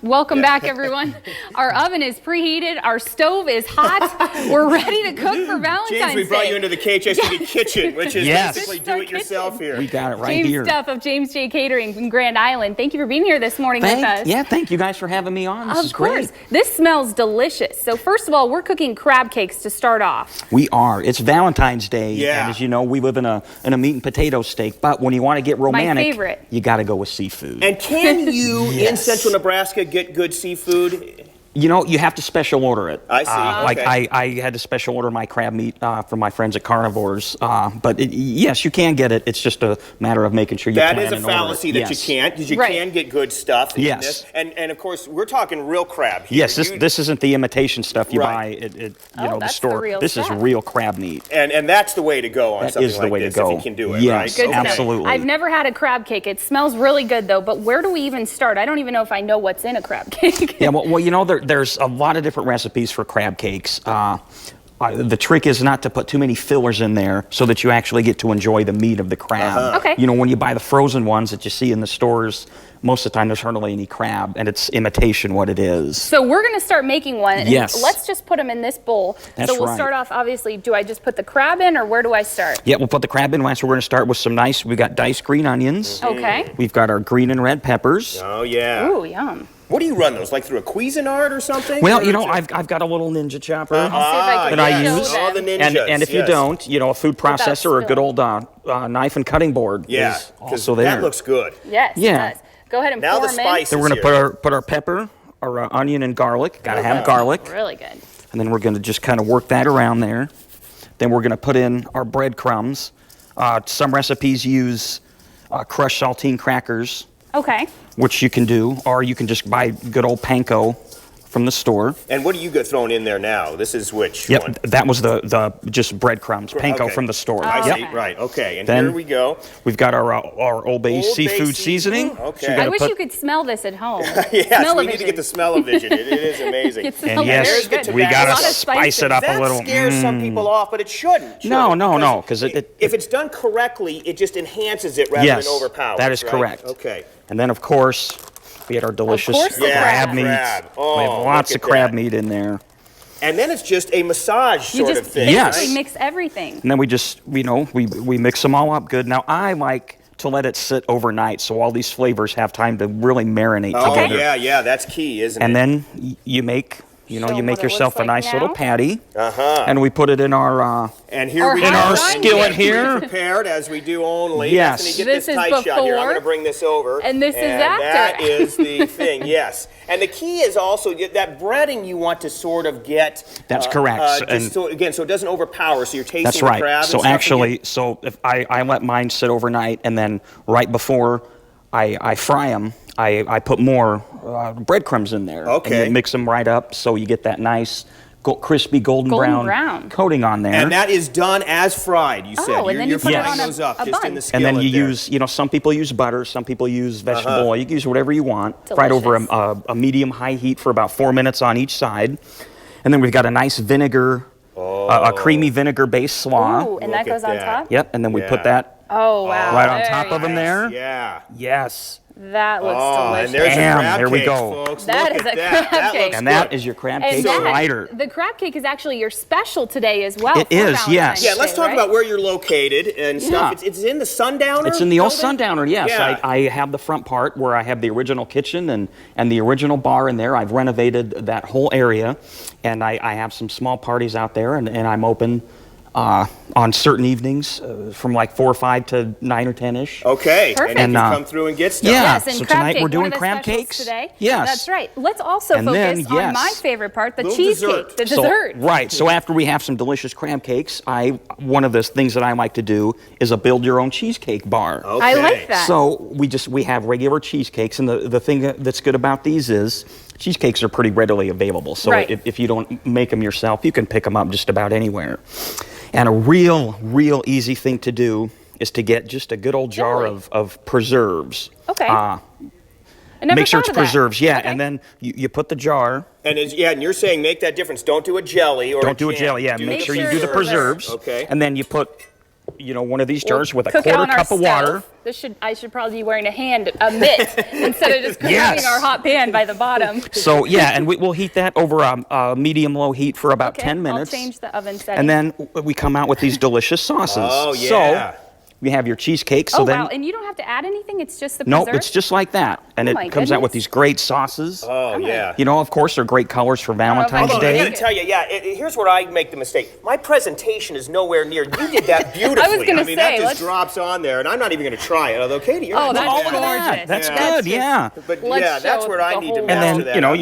Welcome back, everyone. Our oven is preheated. Our stove is hot. We're ready to cook for Valentine's Day. James, we brought you into the KHSTV kitchen, which is basically do-it-yourself here. We got it right here. James Duff of James J. Catering in Grand Island. Thank you for being here this morning with us. Yeah, thank you guys for having me on. This is great. Of course. This smells delicious. So first of all, we're cooking crab cakes to start off. We are. It's Valentine's Day. Yeah. And as you know, we live in a meat and potato steak. But when you want to get romantic, My favorite. You got to go with seafood. And can you, in central Nebraska, get good seafood? You know, you have to special order it. I see. Like Okay. I had to special order my crab meat from my friends at Carnivores. But yes, you can get it. It's just a matter of making sure you That plan is a and order fallacy it. that Yes. you can't, because you Right. can get good stuff. in Yes. this. And of course, we're talking real crab here. Yes, this isn't the imitation stuff you Right. buy at the that's the store. real This is stuff. real crab meat. And that's the way to go on That something is the like way to this, go. if you can do it, Yes, right? Good to know. absolutely. I've never had a crab cake. It smells really good, though. But where do we even start? I don't even know if I know what's in a crab cake. Yeah, well, you know, there's a lot of different recipes for crab cakes. The trick is not to put too many fillers in there so that you actually get to enjoy the meat of the crab. Okay. You know, when you buy the frozen ones that you see in the stores, most of the time there's hardly any crab, and it's imitation what it is. So we're going to start making one. And Yes. let's just put them in this bowl. That's so we'll right. start off, obviously, do I just put the crab in, or where do I start? Yeah, we'll put the crab in last. We're going to start with some we got diced green onions. Okay. We've got our green and red peppers. Oh, yeah. Ooh, yum. What do you run those? Like through a Cuisinart or something? Well, Or you know, just- I've got a little Ninja chopper. I'll see if I can that I show use. them. All the ninjas, And if you yes. don't, you know, a food processor or a good old knife and cutting board Yeah, is 'cause also there. that looks good. Yes, Yeah. it does. Go ahead and Now pour the them spice. Then we're going to put our pepper, our onion and garlic. Got to have garlic. in. Really good. And then we're going to just kind of work that around there. Then we're going to put in our breadcrumbs. Some recipes use crushed saltine crackers, Okay. which you can do, or you can just buy good old panko from the store. And what do you got thrown in there now? This is which Yep, one? that was the just breadcrumbs, panko Okay. from the store. I Oh, see. okay. Right. Okay. And Then here we go. We've got our Old Bay Old Bay seafood seasoning. Okay. So you I gotta wish put- you could smell this at home. Yes, Smell we need to get the smell-o-vision. It is amazing. It smells And yes, very There's the good. we A got lot to of spice it up that a little. scares some people off, but it shouldn't. should No, it? no, no, 'cause it- if it's done correctly, it just enhances it rather Yes, than overpowers. that is right? correct. Okay. And then, of course, we had our delicious course the crab crab. meat. Crab. Oh, we have lots look of at crab that. meat in there. And then it's just a massage You sort just of thing. Yes. basically mix everything. And then we just, you know, we mix them all up good. Now, I like to let it sit overnight so all these flavors have time to really marinate Oh, together. yeah, that's key, isn't And it? then you make, Show 'em make what it yourself looks a like nice little now. patty. Uh-huh. And we put it in our, And here Or we In go. our Get skillet it here. prepared as we do only. Yes. Anthony, get This this is tight shot here. I'm before, going to bring this over. and this is after. That is the thing, yes. And the key is also that breading you want to sort of get. That's correct. Just so it doesn't overpower. So you're tasting that's the right. crab. So and stuff actually, so if I let mine sit overnight, and then right before I fry them, I put more breadcrumbs in there. Okay. And you mix them right up so you get that nice crispy golden brown coating on there. And that is done as fried, you said. Oh, and then you you're put it frying on those a up just bun. in the And skillet then you there. use, some people use butter, some people use vegetable oil. You can use whatever you want. Fry it over Delicious. a medium-high heat for about 4 minutes on each side. And then we've got a nice vinegar, a creamy vinegar-based slaw. Ooh, and that Look at goes on that. top? Yep, and then we Yeah. put that Oh, wow. right on There top you of them go. there. Yeah. Yes. That looks delicious. and there's Bam, a crab there we cake, go. folks. That Look is at a that. crab That cake. looks And that good. is your crab And cake that- slider. The crab cake is actually your special today as well. It for is, Valentine's yes. Yeah, let's Day, talk right? about where you're located and stuff. Yeah. It's in the Sundowner? It's in the old building? Sundowner, yes. Yeah. I have the front part where I have the original kitchen and the original bar in there. I've renovated that whole area, and I have some small parties out there, and I'm open on certain evenings from like 4 or 5 to 9 or 10-ish. Okay. Perfect. And you And, can come through and get stuff. yeah. Yes, and So crab tonight cake, we're doing one of the crab specials cakes? today. Yes. That's right. Let's also And focus then, on yes. my favorite part, the Little cheesecake, dessert. the So, dessert. right. So after we have some delicious crab cakes, one of the things that I like to do is a build your own cheesecake bar. Okay. I like that. So we have regular cheesecakes, and the thing that's good about these is cheesecakes are pretty readily available. So Right. if you don't make them yourself, you can pick them up just about anywhere. And a real easy thing to do is to get just a good old jar Jelly. of preserves. Okay. I never Make sure thought it's of that. preserves, yeah. Okay. And then you put the jar. And and you're saying make that difference. Don't do a jelly or Don't do a jam. jelly, yeah. Do Make Make sure you sure do the it's preserved. preserves. Okay. And then you put one of these jars with a Cook it quarter on our cup of water. stove. I should probably be wearing a mitt instead of just cooking Yes. our hot pan by the bottom. So yeah, and we'll heat that over a medium-low heat for about Okay, 10 minutes. I'll change the oven setting. And then we come out with these delicious sauces. Oh, yeah. So we have your cheesecake. So oh then, wow! And you don't have to add anything. It's just the nope, preserve. it's just like that, and Oh, it my comes out with goodness. these great sauces. Oh, yeah. Of course, they're great colors for if I Valentine's can Although I Day. got to tell you, here's where I make the mistake. My presentation is nowhere near. You did that beautifully. I was gonna mean, that say, just let's- drops on there, and I'm not even going to try it. Although, Katie, you're Oh, not that's doing Look at that. gorgeous. That's Yeah. good. That's Yeah. But Let's yeah, that's show where I the need to whole And master then that.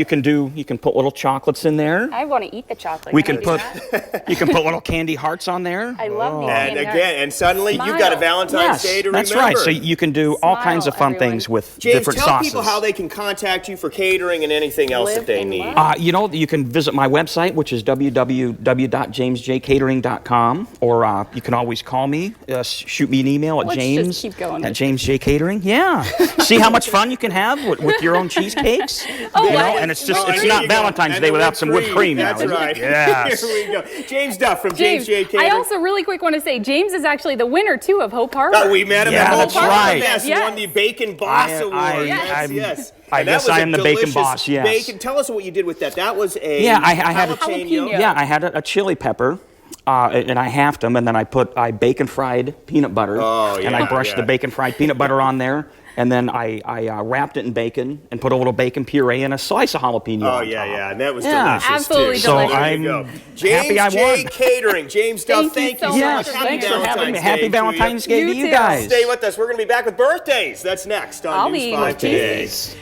you can put little chocolates in there. I want to eat the chocolate. We Can can I put do that? you can put little candy hearts on there. I love these. And candy again, and suddenly you've got a Smile. Valentine's Day to that's remember. right. So you can do all Smile, kinds of fun everyone. things with James, different tell sauces. people how they can contact you for catering and anything else Live that they and need. love. You can visit my website, which is www.jamesjcatering.com, or you can always call me, shoot me an email at Let's james just keep going at with James J Catering. Yeah, see how much fun you can have with your own cheesecakes. Oh, you know, wow. and it's Oh, it's there not you go. Valentine's And Day the without some whipped cream now. That's is it? right. Yes. Here we go. James Duff from James J. Catering. I also really quick want to say James is actually the winner too of Hope Harbor. Oh, we met him Yeah, at Hope that's Harbor right. Fest. He Yes. won the Bacon Boss Award. I'm- yes. I And that guess was I a am the Bacon delicious Boss, yes. Bacon. Tell us what you did with that. That was a Yeah, I had a jalapeno. jalapeno. Yeah, I had a chili pepper, and I halved them, and then I bacon fried peanut butter, Oh, and I yeah, brushed yeah. the bacon fried peanut butter on there, and then I wrapped it in bacon and put a little bacon puree and a slice of jalapeno. Oh, on yeah, top. yeah. And that was Yeah. delicious, Absolutely too. So delicious. there I'm you go. happy James I J. won. Catering. James Duff, Thank you thank so you so much. much. Yes, Happy thanks for having me. Valentine's Happy Day to you. Valentine's Day You to you too. guys. Stay with us. We're going to be back with birthdays. That's next on I'll News be 5 with today. Birthdays.